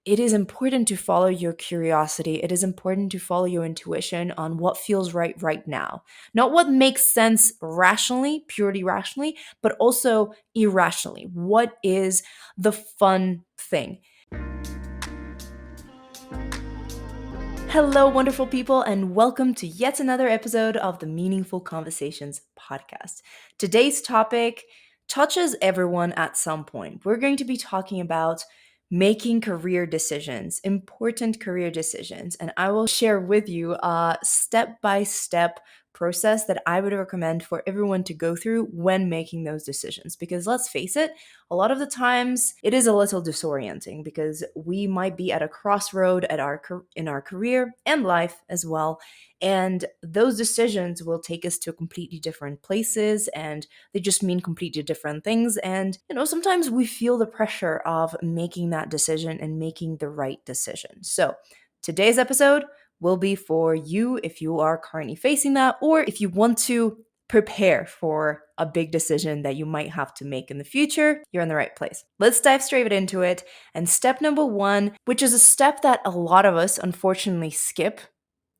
it is important to follow your curiosity. It is important to follow your intuition on what feels right now. Not what makes sense rationally, purely rationally, but also irrationally. What is the fun thing? Hello, wonderful people, and welcome to yet another episode of the Meaningful Conversations podcast. Today's topic touches everyone at some point. We're going to be talking about making career decisions, important career decisions, and I will share with you a step by step process that I would recommend for everyone to go through when making those decisions. Because let's face it, a lot of the times it is a little disorienting because we might be at a crossroad in our career and life as well, and those decisions will take us to completely different places, and they just mean completely different things. And sometimes we feel the pressure of making that decision and making the right decision. So today's episode will be for you if you are currently facing that, or if you want to prepare for a big decision that you might have to make in the future. You're in the right place. Let's dive straight into it. And step number one, which is a step that a lot of us unfortunately skip,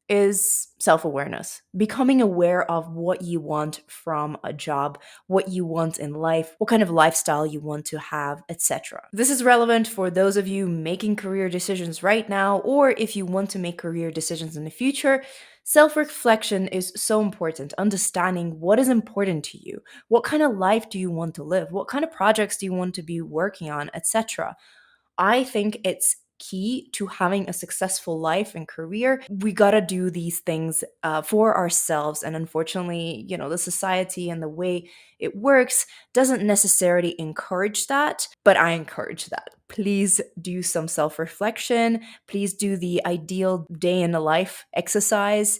is self awareness. Becoming aware of what you want from a job, what you want in life, what kind of lifestyle you want to have, etc. This is relevant for those of you making career decisions right now, or if you want to make career decisions in the future. Self reflection is so important. Understanding what is important to you, what kind of life do you want to live, what kind of projects do you want to be working on, etc. I think it's key to having a successful life and career. We gotta do these things for ourselves. And unfortunately, the society and the way it works doesn't necessarily encourage that, but I encourage that. Please do some self reflection. Please do the ideal day in the life exercise,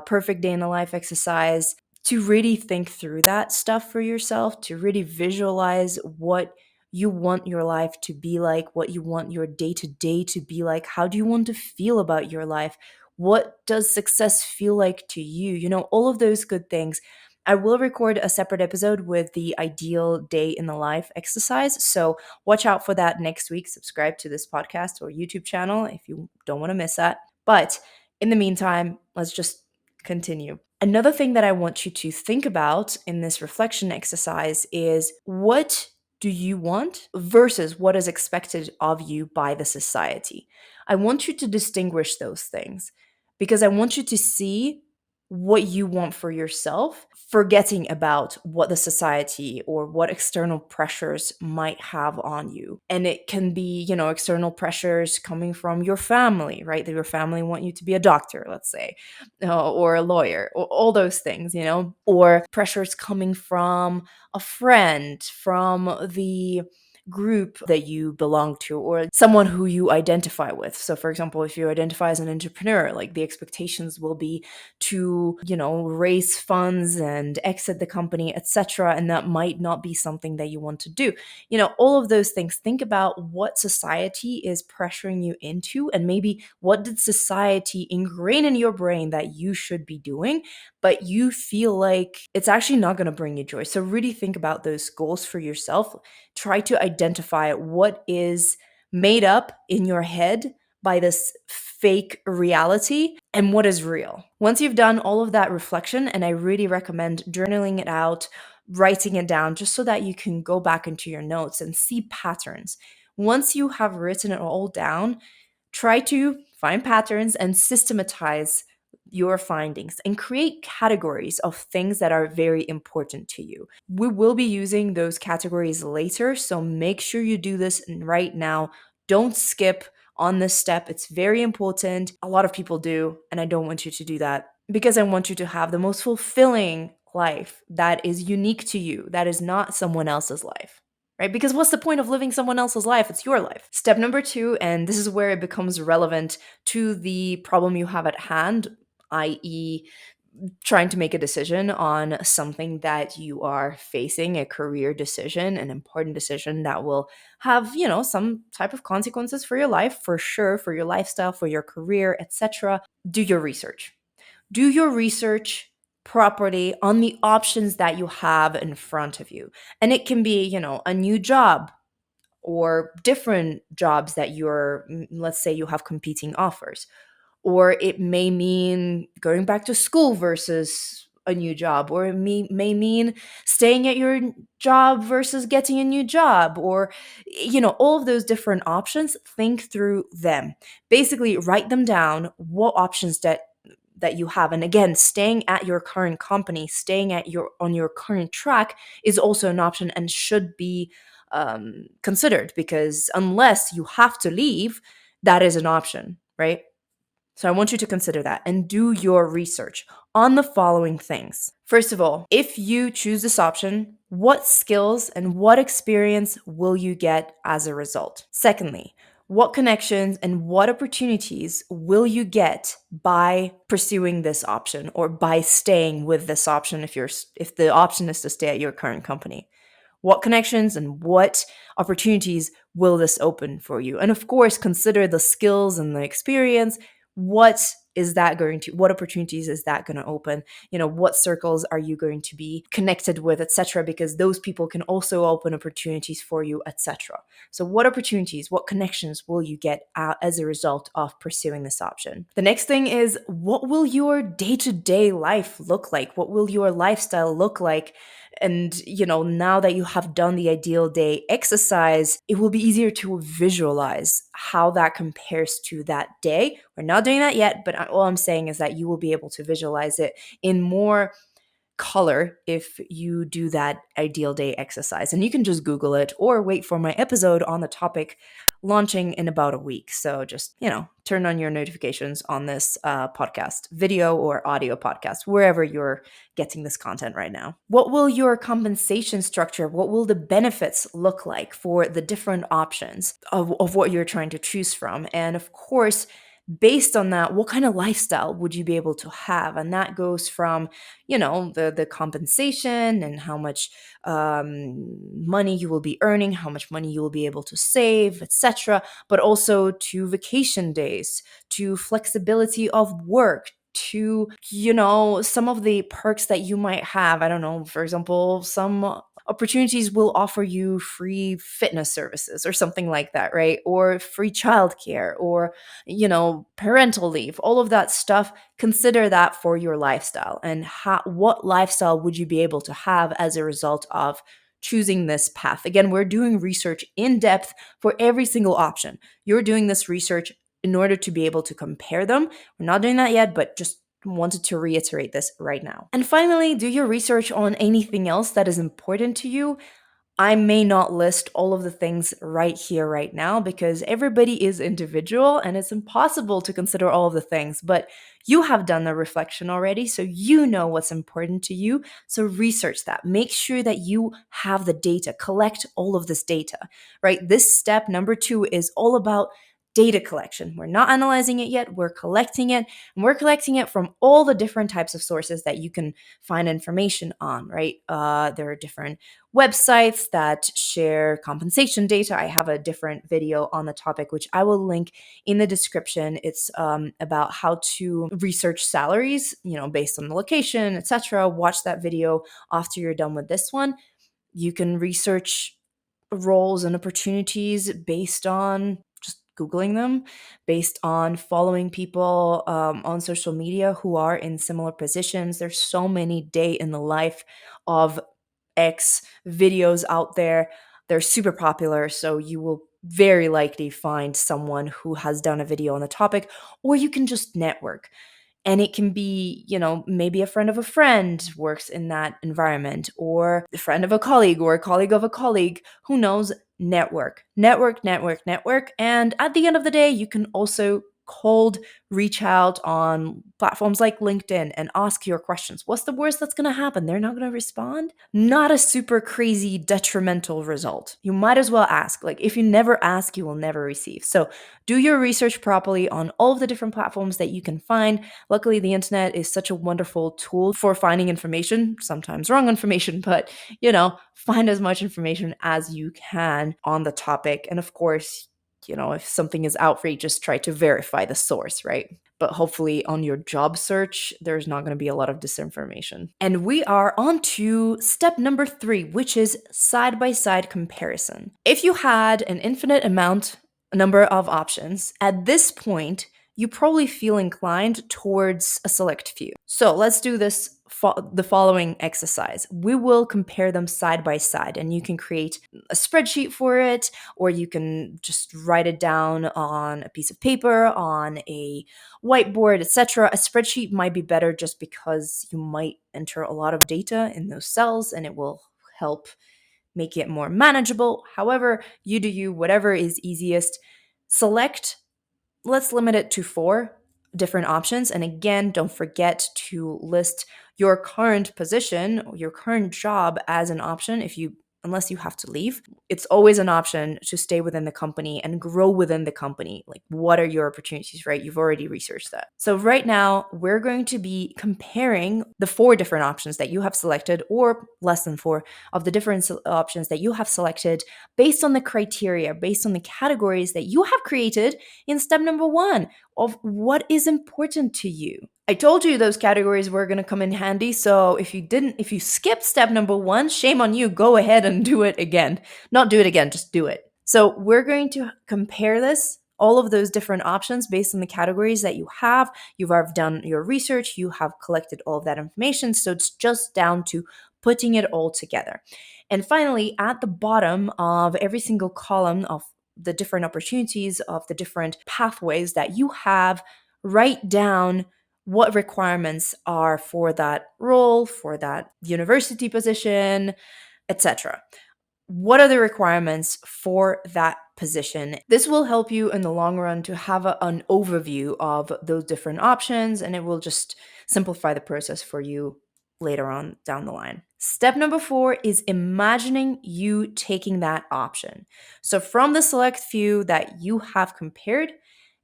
perfect day in the life exercise, to really think through that stuff for yourself, to really visualize what you want your life to be like, what you want your day to day to be like. How do you want to feel about your life? What does success feel like to you? All of those good things. I will record a separate episode with the ideal day in the life exercise. So watch out for that next week. Subscribe to this podcast or YouTube channel if you don't want to miss that. But in the meantime, let's just continue. Another thing that I want you to think about in this reflection exercise is, what do you want versus what is expected of you by the society? I want you to distinguish those things because I want you to see what you want for yourself, forgetting about what the society or what external pressures might have on you. And it can be, external pressures coming from your family, right? That your family want you to be a doctor, let's say, or a lawyer, or all those things, or pressures coming from a friend, from the group that you belong to, or someone who you identify with. So for example, if you identify as an entrepreneur, like the expectations will be to, raise funds and exit the company, etc. And that might not be something that you want to do. All of those things. Think about what society is pressuring you into, and maybe what did society ingrain in your brain that you should be doing, but you feel like it's actually not going to bring you joy. So really think about those goals for yourself. Try to identify what is made up in your head by this fake reality and what is real. Once you've done all of that reflection, and I really recommend journaling it out, writing it down, just so that you can go back into your notes and see patterns. Once you have written it all down, try to find patterns and systematize your findings and create categories of things that are very important to you. We will be using those categories later, so make sure you do this right now. Don't skip on this step. It's very important. A lot of people do, and I don't want you to do that because I want you to have the most fulfilling life that is unique to you, that is not someone else's life. Right? Because what's the point of living someone else's life? It's your life. Step number 2, and this is where it becomes relevant to the problem you have at hand, i.e., trying to make a decision on something that you are facing, a career decision, an important decision that will have, some type of consequences for your life, for sure, for your lifestyle, for your career, etc. Do your research. Do your research properly on the options that you have in front of you. And it can be, a new job, or different jobs that let's say you have competing offers. Or it may mean going back to school versus a new job, or may mean staying at your job versus getting a new job, or all of those different options. Think through them. Basically write them down, what options that you have. And again, staying at your current company, staying at your on your current track is also an option and should be considered, because unless you have to leave, that is an option, right? So I want you to consider that and do your research on the following things. First of all, if you choose this option, what skills and what experience will you get as a result? Secondly, what connections and what opportunities will you get by pursuing this option, or by staying with this option if the option is to stay at your current company? What connections and what opportunities will this open for you? And of course, consider the skills and the experience. What opportunities is that going to open? What circles are you going to be connected with, etc., because those people can also open opportunities for you, etc. So what opportunities, what connections will you get as a result of pursuing this option? The next thing is, what will your day-to-day life look like? What will your lifestyle look like? And now that you have done the ideal day exercise, it will be easier to visualize how that compares to that day. We're not doing that yet, but all I'm saying is that you will be able to visualize it in more color if you do that ideal day exercise. And you can just Google it or wait for my episode on the topic launching in about a week. So just, turn on your notifications on this podcast, video or audio podcast, wherever you're getting this content right now. What will your compensation structure, what will the benefits look like for the different options of what you're trying to choose from? And of course, based on that, what kind of lifestyle would you be able to have? And that goes from, the compensation and how much money you will be earning, how much money you will be able to save, etc., but also to vacation days, to flexibility of work, to some of the perks that you might have. I don't know, for example, some opportunities will offer you free fitness services or something like that, right? Or free childcare, or parental leave, all of that stuff. Consider that for your lifestyle, and what lifestyle would you be able to have as a result of choosing this path. Again, we're doing research in depth for every single option. You're doing this research in order to be able to compare them. We're not doing that yet, but just wanted to reiterate this right now. And finally, do your research on anything else that is important to you. I may not list all of the things right here, right now, because everybody is individual and it's impossible to consider all of the things. But you have done the reflection already, so you know what's important to you. So research that. Make sure that you have the data. Collect all of this data, right? This step, number 2, is all about data collection. We're not analyzing it yet, we're collecting it, and we're collecting it from all the different types of sources that you can find information on, right? There are different websites that share compensation data. I have a different video on the topic, which I will link in the description. It's about how to research salaries, based on the location, etc. Watch that video after you're done with this one. You can research roles and opportunities based on just Googling them, based on following people on social media who are in similar positions. There's so many day in the life of X videos out there. They're super popular, so you will very likely find someone who has done a video on the topic, or you can just network. And it can be, maybe a friend of a friend works in that environment, or a friend of a colleague, or a colleague of a colleague. Who knows? Network, network, network, network. And at the end of the day, you can also cold reach out on platforms like LinkedIn and ask your questions. What's the worst that's going to happen? They're not going to respond. Not a super crazy detrimental result. You might as well ask. Like, if you never ask, you will never receive. So do your research properly on all of the different platforms that you can find. Luckily, the internet is such a wonderful tool for finding information, sometimes wrong information, but find as much information as you can on the topic. And of course, if something is outrageous, try to verify the source, right? but hopefully on your job search, there's not going to be a lot of disinformation. And we are on to step number 3, which is side by side comparison. If you had an infinite number of options, at this point, you probably feel inclined towards a select few. So let's do the following exercise. We will compare them side by side, and you can create a spreadsheet for it, or you can just write it down on a piece of paper, on a whiteboard, etc. A spreadsheet might be better just because you might enter a lot of data in those cells and it will help make it more manageable. However, you do you, whatever is easiest. Select, let's limit it to 4 different options. And again, don't forget to list your current position, your current job as an option unless you have to leave. It's always an option to stay within the company and grow within the company. Like, what are your opportunities, right? You've already researched that. So right now, we're going to be comparing the 4 different options that you have selected, or less than 4 of the different options that you have selected, based on the criteria, based on the categories that you have created in step number 1 of what is important to you. I told you those categories were going to come in handy, so if you skipped step number 1, shame on you. Go ahead and do it again. Not do it again, just do it. So we're going to compare all of those different options based on the categories that you have. You've already done your research, you have collected all of that information, so it's just down to putting it all together. And finally, at the bottom of every single column of the different opportunities, of the different pathways that you have, write down what requirements are for that role, for that university position, etc. What are the requirements for that position? This will help you in the long run to have an overview of those different options, and it will just simplify the process for you later on down the line. Step number 4 is imagining you taking that option. So from the select few that you have compared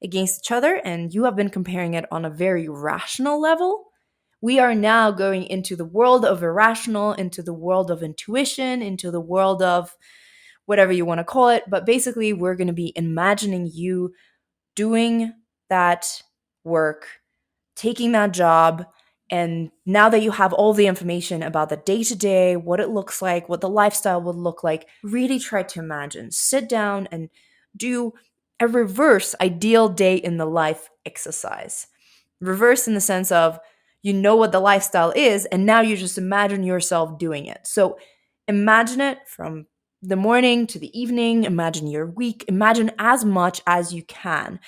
against each other, and you have been comparing it on a very rational level, we are now going into the world of irrational, into the world of intuition, into the world of whatever you want to call it. But basically, we're going to be imagining you doing that work, taking that job. And now that you have all the information about the day to day, what it looks like, what the lifestyle would look like, really try to imagine. Sit down and do a reverse ideal day in the life exercise. Reverse in the sense of, you know what the lifestyle is, and now you just imagine yourself doing it. So imagine it from the morning to the evening, imagine your week, imagine as much as you can.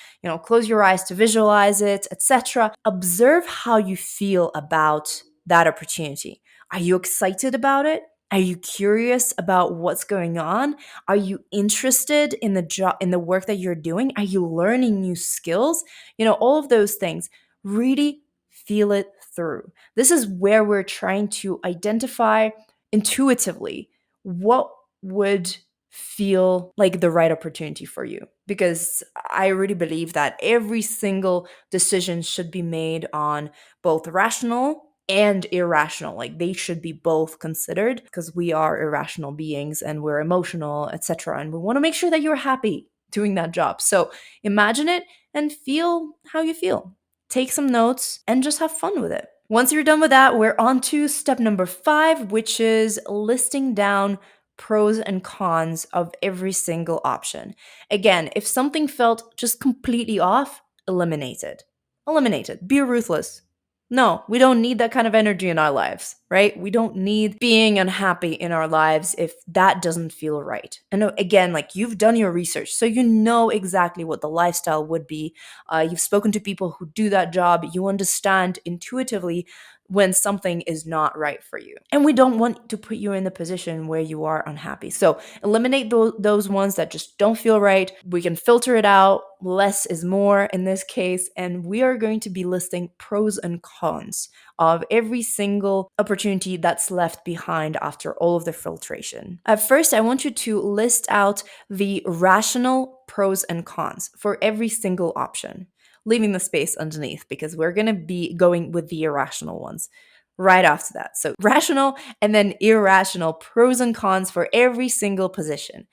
Close your eyes to visualize it, etc. Observe how you feel about that opportunity. Are you excited about it? Are you curious about what's going on? Are you interested in the job, in the work that you're doing? Are you learning new skills? All of those things. Really feel it through. This is where we're trying to identify intuitively what would feel like the right opportunity for you. Because I really believe that every single decision should be made on both rational and irrational. Like, they should be both considered, because we are irrational beings and we're emotional, etc. And we want to make sure that you're happy doing that job. So imagine it and feel how you feel. Take some notes and just have fun with it. Once you're done with that, we're on to step number 5, which is listing down pros and cons of every single option. Again, if something felt just completely off, eliminate it. Eliminate it. Be ruthless. No, we don't need that kind of energy in our lives, right? We don't need being unhappy in our lives if that doesn't feel right. And again, like, you've done your research, so you know exactly what the lifestyle would be. You've spoken to people who do that job. You understand intuitively when something is not right for you. And we don't want to put you in the position where you are unhappy. So eliminate those ones that just don't feel right. We can filter it out. Less is more in this case. And we are going to be listing pros and cons of every single opportunity that's left behind after all of the filtration. At first, I want you to list out the rational pros and cons for every single option, leaving the space underneath, because we're going to be going with the irrational ones right after that. So rational and then irrational pros and cons for every single position.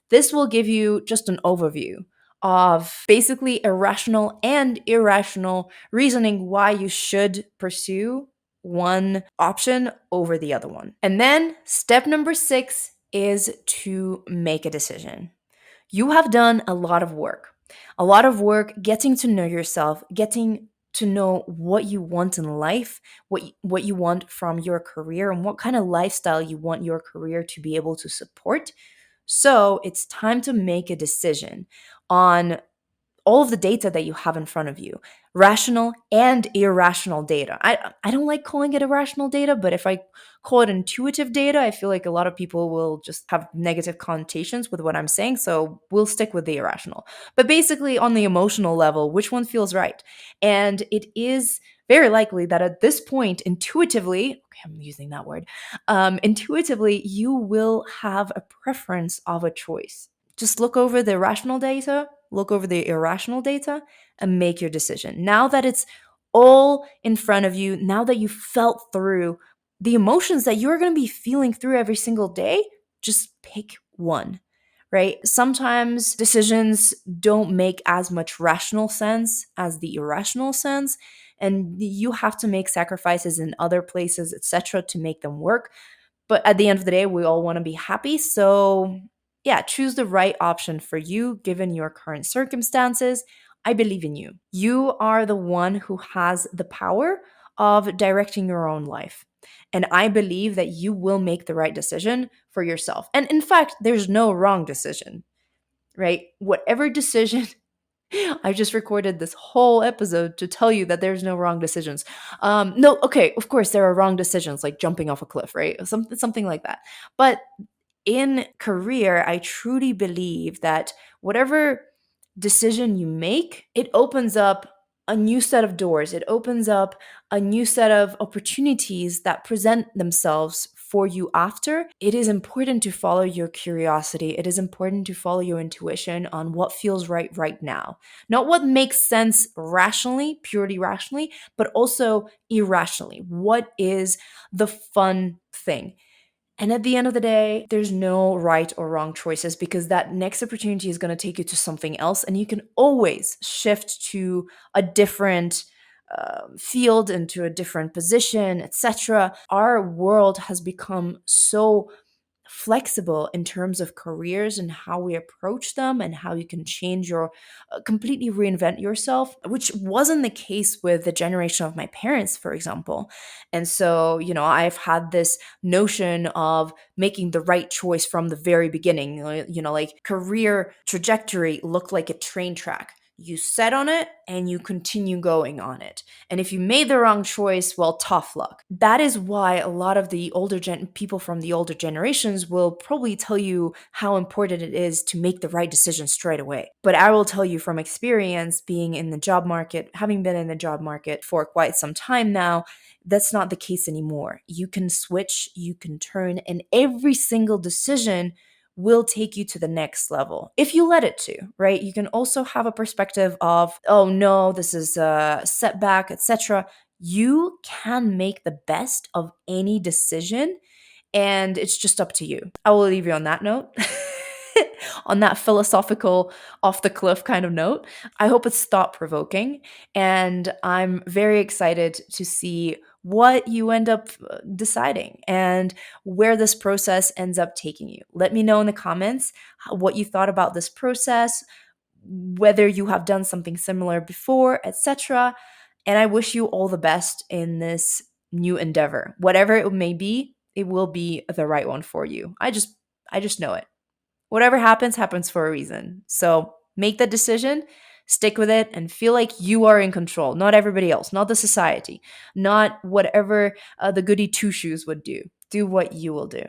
This will give you just an overview of basically irrational and irrational reasoning why you should pursue one option over the other one. And then step number 6 is to make a decision. You have done a lot of work getting to know yourself, getting to know what you want in life, what you want from your career, and what kind of lifestyle you want your career to be able to support. So it's time to make a decision on all of the data that you have in front of you, rational and irrational data. I don't like calling it irrational data, but if I call it intuitive data, I feel like a lot of people will just have negative connotations with what I'm saying. So we'll stick with the irrational. But basically, on the emotional level, which one feels right? And it is very likely that at this point, intuitively, okay, I'm using that word, intuitively, you will have a preference of a choice. Just look over the rational data, look over the irrational data, and make your decision. Now that it's all in front of you, now that you felt through the emotions that you're going to be feeling through every single day, just pick one, right? Sometimes decisions don't make as much rational sense as the irrational sense, and you have to make sacrifices in other places, etc., to make them work. But at the end of the day, we all want to be happy. So, yeah, choose the right option for you given your current circumstances. I believe in you. You are the one who has the power of directing your own life. And I believe that you will make the right decision for yourself. And in fact, there's no wrong decision, right? Whatever decision I just recorded this whole episode to tell you that there's no wrong decisions. No, okay, of course there are wrong decisions, like jumping off a cliff, right? Something like that. But in career, I truly believe that whatever decision you make, it opens up a new set of doors. It opens up a new set of opportunities that present themselves for you after. It is important to follow your curiosity. It is important to follow your intuition on what feels right now. Not what makes sense rationally, purely rationally, but also irrationally. What is the fun thing? And at the end of the day, there's no right or wrong choices because that next opportunity is going to take you to something else. And you can always shift to a different field, into a different position, etc. Our world has become so flexible in terms of careers and how we approach them and how you can change your completely reinvent yourself, which wasn't the case with the generation of my parents, for example. And so, I've had this notion of making the right choice from the very beginning. Like career trajectory looked like a train track. You set on it and you continue going on it. And if you made the wrong choice, well, tough luck. That is why a lot of the people from the older generations will probably tell you how important it is to make the right decision straight away. But I will tell you from experience, being in the job market, having been in the job market for quite some time now, that's not the case anymore. You can switch, you can turn, and every single decision will take you to the next level if you let it to, right? You can also have a perspective of, oh no, this is a setback, etc. You can make the best of any decision, and it's just up to you. I will leave you on that note. On that philosophical, off the cliff kind of note. I hope it's thought provoking, and I'm very excited to see what you end up deciding and where this process ends up taking you. Let me know in the comments what you thought about this process, whether you have done something similar before, etc. And I wish you all the best in this new endeavor. Whatever it may be, it will be the right one for you. I just know it. Whatever happens, happens for a reason. So make the decision, stick with it, and feel like you are in control, not everybody else, not the society, not whatever the goody two shoes would do. Do what you will do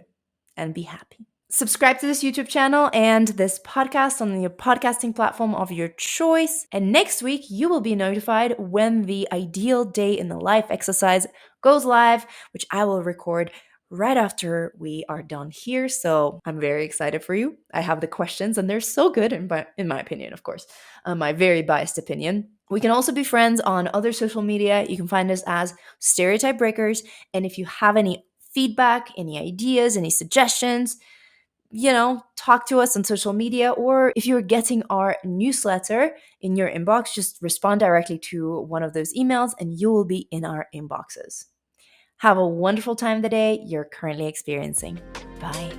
and be happy. Subscribe to this YouTube channel and this podcast on the podcasting platform of your choice. And next week, you will be notified when the ideal day in the life exercise goes live, which I will record right after we are done here. So I'm very excited for you. I have the questions and they're so good in my opinion, of course, my very biased opinion. We can also be friends on other social media. You can find us as Stereotype Breakers. And if you have any feedback, any ideas, any suggestions, talk to us on social media, or if you're getting our newsletter in your inbox, just respond directly to one of those emails and you will be in our inboxes. Have a wonderful time the day you're currently experiencing. Bye.